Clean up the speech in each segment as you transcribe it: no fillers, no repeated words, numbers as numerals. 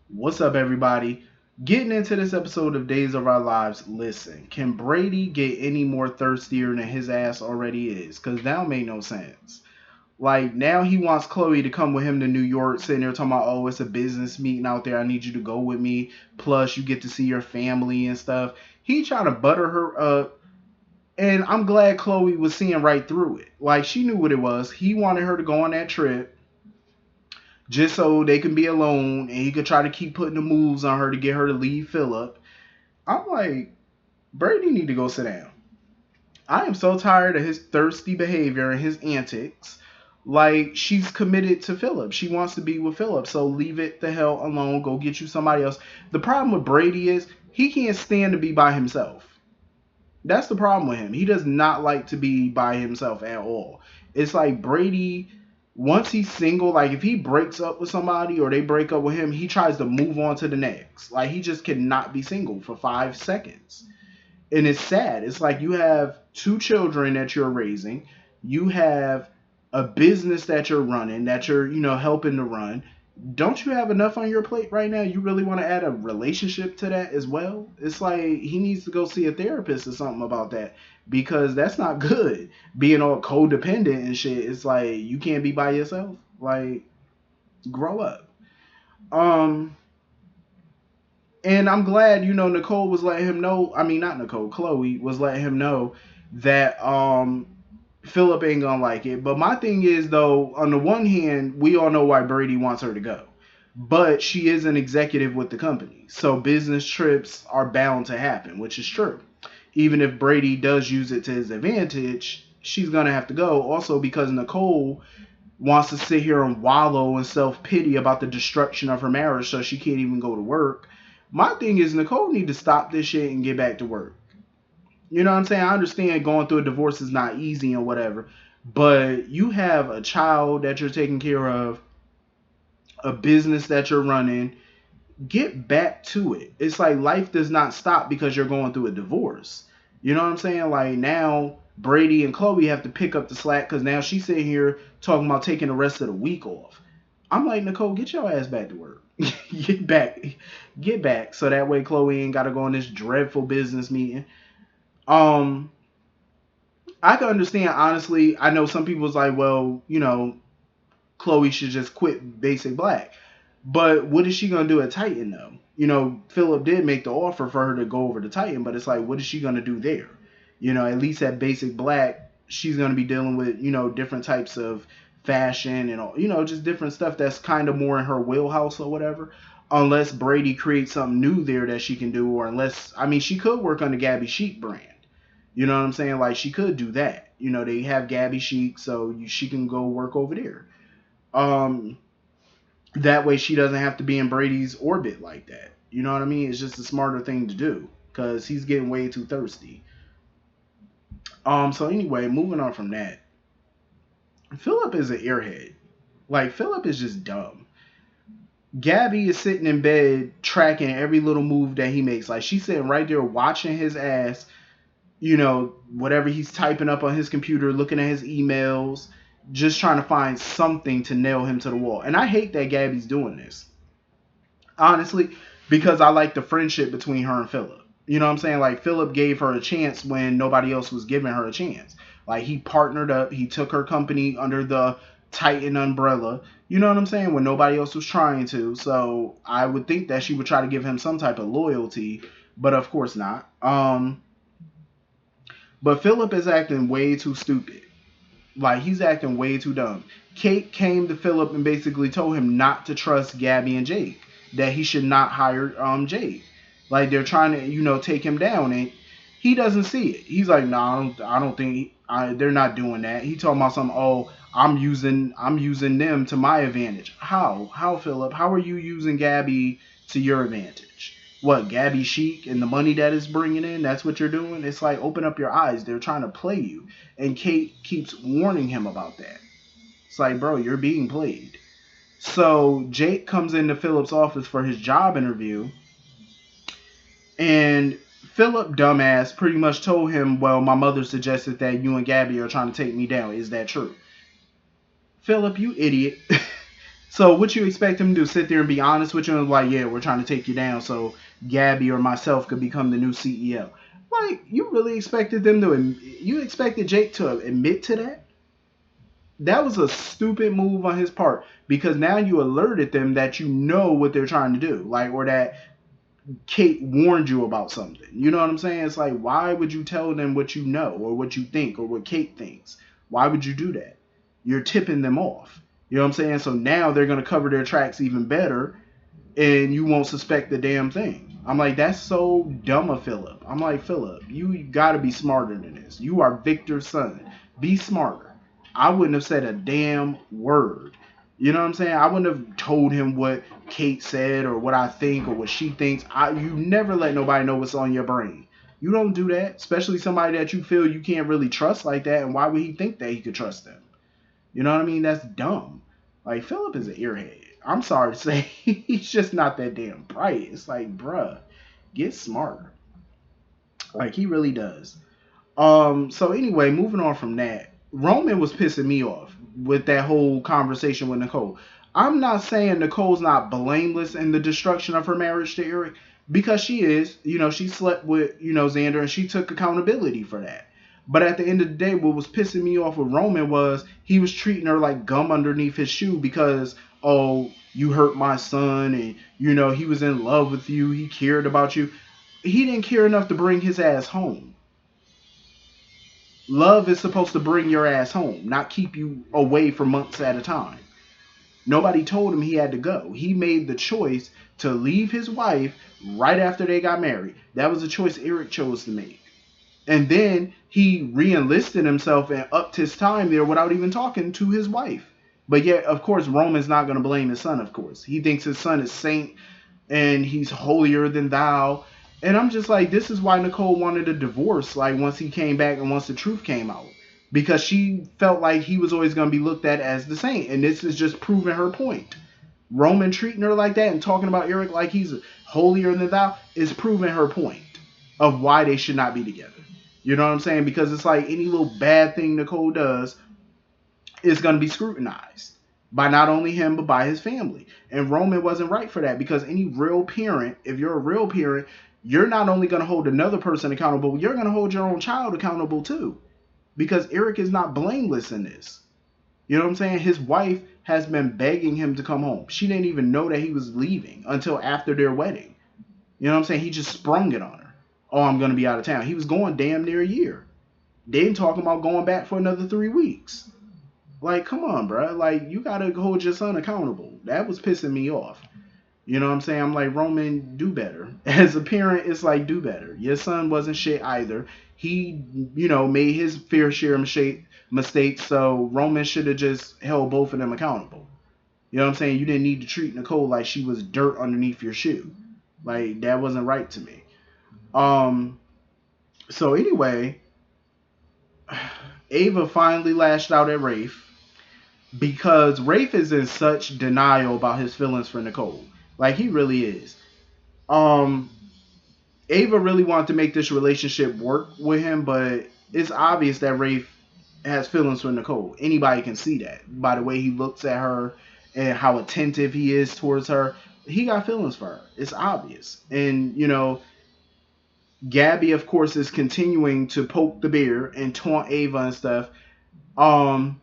What's up, everybody? Getting into this episode of Days of Our Lives, listen, can Brady get any more thirstier than his ass already is? Because that don't make no sense. Like, now he wants Chloe to come with him to New York, sitting there talking about, oh, it's a business meeting out there. I need you to go with me. Plus, you get to see your family and stuff. He trying to butter her up. And I'm glad Chloe was seeing right through it. Like, she knew what it was. He wanted her to go on that trip just so they can be alone and he could try to keep putting the moves on her to get her to leave Philip. I'm like, Brady need to go sit down. I am so tired of his thirsty behavior and his antics. Like, she's committed to Philip. She wants to be with Philip. So leave it the hell alone. Go get you somebody else. The problem with Brady is he can't stand to be by himself. That's the problem with him. He does not like to be by himself at all. It's like Brady, once he's single, like if he breaks up with somebody or they break up with him, he tries to move on to the next. Like he just cannot be single for 5 seconds. And it's sad. It's like you have two children that you're raising, you have a business that you're running, that you're, helping to run. Don't you have enough on your plate right now? You really want to add a relationship to that as well? It's like he needs to go see a therapist or something about that because that's not good. Being all codependent and shit. It's like you can't be by yourself. Like, grow up. Um, and I'm glad, Nicole was letting him know. I mean, not Nicole, Chloe was letting him know that Philip ain't gonna like it. But my thing is though, on the one hand, we all know why Brady wants her to go. But she is an executive with the company. So business trips are bound to happen, which is true. Even if Brady does use it to his advantage, she's gonna have to go. Also because Nicole wants to sit here and wallow in self pity about the destruction of her marriage, so she can't even go to work. My thing is Nicole need to stop this shit and get back to work. You know what I'm saying? I understand going through a divorce is not easy and whatever, but you have a child that you're taking care of, a business that you're running. Get back to it. It's like life does not stop because you're going through a divorce. You know what I'm saying? Like now Brady and Chloe have to pick up the slack because now she's sitting here talking about taking the rest of the week off. I'm like, Nicole, get your ass back to work. get back. Get back. So that way Chloe ain't gotta go on this dreadful business meeting. Um, I can understand honestly. I know some people's like, well, Chloe should just quit Basic Black. But what is she gonna do at Titan though? Philip did make the offer for her to go over to Titan, but it's like, what is she gonna do there? At least at Basic Black, she's gonna be dealing with different types of fashion and all, just different stuff that's kind of more in her wheelhouse or whatever. Unless Brady creates something new there that she can do, or unless I mean, she could work on the Gabi Chic brand. You know what I'm saying? Like she could do that. They have Gabi Chic, so she can go work over there. Um, that way she doesn't have to be in Brady's orbit like that. You know what I mean? It's just a smarter thing to do because he's getting way too thirsty. So anyway, moving on from that, Philip is an airhead. Like Philip is just dumb. Gabi is sitting in bed tracking every little move that he makes. Like she's sitting right there watching his ass. Whatever he's typing up on his computer, looking at his emails, just trying to find something to nail him to the wall. And I hate that Gabby's doing this, honestly, because I like the friendship between her and Philip. You know what I'm saying? Like Philip gave her a chance when nobody else was giving her a chance. Like he partnered up, he took her company under the Titan umbrella. You know what I'm saying? When nobody else was trying to. So I would think that she would try to give him some type of loyalty, but of course not. But Philip is acting way too stupid. Like he's acting way too dumb. Kate came to Philip and basically told him not to trust Gabi and Jake. That he should not hire Jake. Like they're trying to, take him down, and he doesn't see it. He's like, no, I don't think they're not doing that. He talking about something. Oh, I'm using them to my advantage. How Philip? How are you using Gabi to your advantage? What, Gabi Chic and the money that is bringing in? That's what you're doing. It's like, open up your eyes. They're trying to play you, and Kate keeps warning him about that. It's like, bro, you're being played. So Jake comes into Philip's office for his job interview, and Philip, dumbass, pretty much told him, well, my mother suggested that you and Gabi are trying to take me down. Is that true? Philip, you idiot. So what you expect him to do? Sit there and be honest with you and like, yeah, we're trying to take you down so Gabi or myself could become the new CEO. Like, you really expected them to? You expected Jake to admit to that? That was a stupid move on his part because now you alerted them that you know what they're trying to do, like, or that Kate warned you about something. You know what I'm saying? It's like, why would you tell them what you know or what you think or what Kate thinks? Why would you do that? You're tipping them off. You know what I'm saying? So now they're going to cover their tracks even better and you won't suspect the damn thing. I'm like, that's so dumb of Philip. I'm like, Philip, you got to be smarter than this. You are Victor's son. Be smarter. I wouldn't have said a damn word. You know what I'm saying? I wouldn't have told him what Kate said or what I think or what she thinks. You never let nobody know what's on your brain. You don't do that, especially somebody that you feel you can't really trust like that. And why would he think that he could trust them? You know what I mean? That's dumb. Like, Philip is an earhead. I'm sorry to say, he's just not that damn bright. It's like, bruh, get smarter. Like, he really does. So anyway, moving on from that, Roman was pissing me off with that whole conversation with Nicole. I'm not saying Nicole's not blameless in the destruction of her marriage to Eric because she is. You know, she slept with, Xander and she took accountability for that. But at the end of the day, what was pissing me off with Roman was he was treating her like gum underneath his shoe because, oh, you hurt my son and, he was in love with you. He cared about you. He didn't care enough to bring his ass home. Love is supposed to bring your ass home, not keep you away for months at a time. Nobody told him he had to go. He made the choice to leave his wife right after they got married. That was a choice Eric chose to make. And then he re-enlisted himself and upped his time there without even talking to his wife. But yet, of course, Roman's not going to blame his son, of course. He thinks his son is saint and he's holier than thou. And I'm just like, this is why Nicole wanted a divorce, like, once he came back and once the truth came out. Because she felt like he was always going to be looked at as the saint. And this is just proving her point. Roman treating her like that and talking about Eric like he's holier than thou is proving her point of why they should not be together. You know what I'm saying? Because it's like any little bad thing Nicole does is going to be scrutinized by not only him, but by his family. And Roman wasn't right for that because any real parent, if you're a real parent, you're not only going to hold another person accountable, you're going to hold your own child accountable too. Because Eric is not blameless in this. You know what I'm saying? His wife has been begging him to come home. She didn't even know that he was leaving until after their wedding. You know what I'm saying? He just sprung it on her. Oh, I'm going to be out of town. He was going damn near a year. They ain't talking about going back for another 3 weeks. Like, come on, bro. Like, you got to hold your son accountable. That was pissing me off. You know what I'm saying? I'm like, Roman, do better. As a parent, it's like, do better. Your son wasn't shit either. He, made his fair share of mistakes, so Roman should have just held both of them accountable. You know what I'm saying? You didn't need to treat Nicole like she was dirt underneath your shoe. Like, that wasn't right to me. So anyway, Ava finally lashed out at Rafe because Rafe is in such denial about his feelings for Nicole. Like, he really is. Um, Ava really wanted to make this relationship work with him, but it's obvious that Rafe has feelings for Nicole. Anybody can see that by the way he looks at her and how attentive he is towards her. He got feelings for her. It's obvious. And, Gabi, of course, is continuing to poke the bear and taunt Ava and stuff. Um,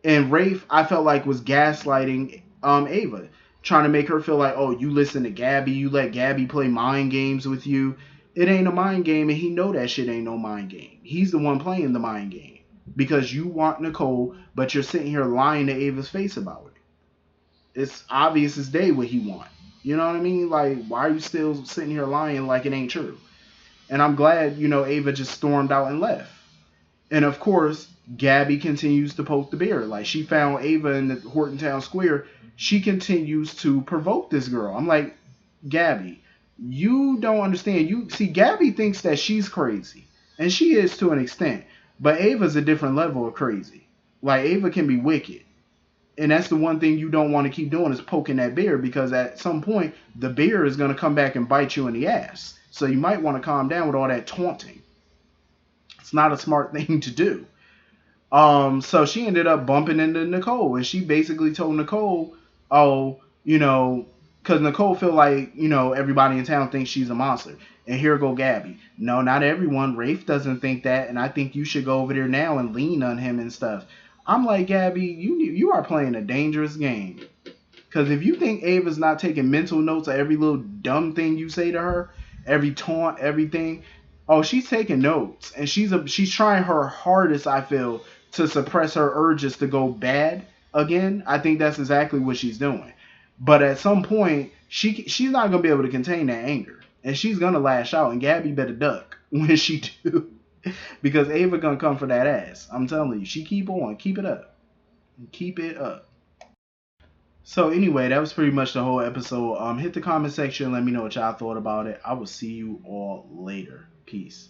and Rafe, I felt like, was gaslighting Ava, trying to make her feel like, oh, you listen to Gabi, you let Gabi play mind games with you. It ain't a mind game, and he know that shit ain't no mind game. He's the one playing the mind game because you want Nicole, but you're sitting here lying to Ava's face about it. It's obvious as day what he want. You know what I mean? Like, why are you still sitting here lying like it ain't true? And I'm glad, Ava just stormed out and left. And of course, Gabi continues to poke the bear. Like, she found Ava in the Horton Town Square. She continues to provoke this girl. I'm like, Gabi, you don't understand. You see, Gabi thinks that she's crazy. And she is to an extent. But Ava's a different level of crazy. Like, Ava can be wicked. And that's the one thing you don't want to keep doing is poking that bear, because at some point the bear is going to come back and bite you in the ass. So you might want to calm down with all that taunting. It's not a smart thing to do. So she ended up bumping into Nicole, and she basically told Nicole, oh, because Nicole feel like, everybody in town thinks she's a monster. And here go Gabi. No, not everyone. Rafe doesn't think that, and I think you should go over there now and lean on him and stuff. I'm like, Gabi, you are playing a dangerous game. Because if you think Ava's not taking mental notes of every little dumb thing you say to her, every taunt, everything, oh, she's taking notes, and she's trying her hardest. I feel to suppress her urges to go bad again. I think that's exactly what she's doing. But at some point, she's not gonna be able to contain that anger, and she's gonna lash out. And Gabi better duck when she do, because Ava gonna come for that ass. I'm telling you, she keep on, keep it up, keep it up. So anyway, that was pretty much the whole episode. Hit the comment section, let me know what y'all thought about it. I will see you all later. Peace.